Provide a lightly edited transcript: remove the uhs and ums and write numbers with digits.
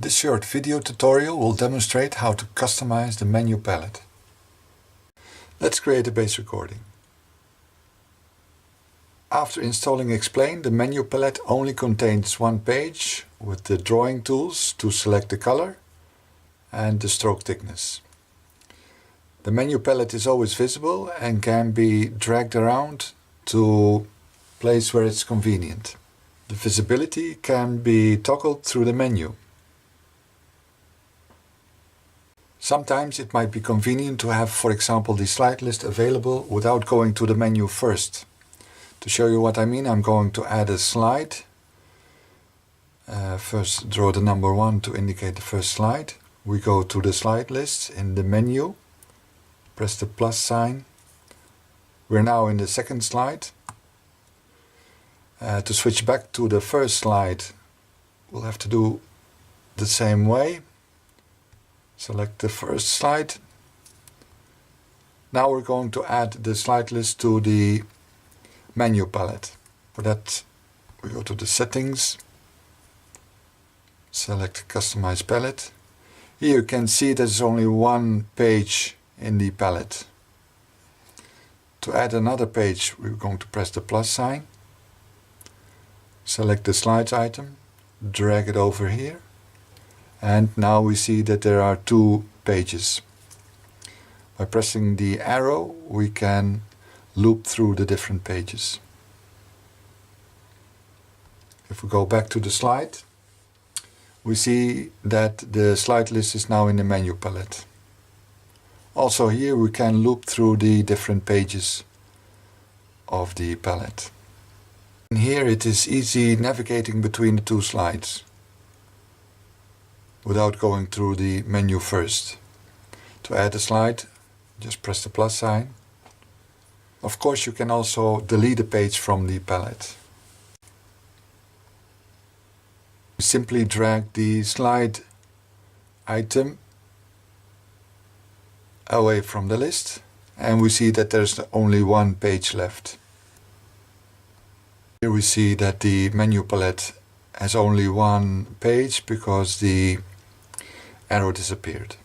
This short video tutorial will demonstrate how to customize the menu palette. Let's create a base recording. After installing iXplain, the menu palette only contains one page with the drawing tools to select the color and the stroke thickness. The menu palette is always visible and can be dragged around to a place where it's convenient. The visibility can be toggled through the menu. Sometimes it might be convenient to have, for example, the slide list available without going to the menu first. To show you what I mean, I'm going to add a slide. First draw the number 1 to indicate the first slide. We go to the slide list in the menu, press the plus sign. We're now in the second slide. To switch back to the first slide, we'll have to do the same way. Select the first slide. Now we're going to add the slide list to the menu palette. For that, we go to the settings, select Customize Palette. Here you can see there's only one page in the palette. To add another page, we're going to press the plus sign, select the slides item, drag it over here. And now we see that there are two pages. By pressing the arrow, we can loop through the different pages. If we go back to the slide, we see that the slide list is now in the menu palette. Also here we can loop through the different pages of the palette. And here it is easy navigating between the two slides without going through the menu first. To add a slide, just press the plus sign. Of course, you can also delete a page from the palette. Simply drag the slide item away from the list, and we see that there's only one page left. Here we see that the menu palette has only one page because the arrow disappeared.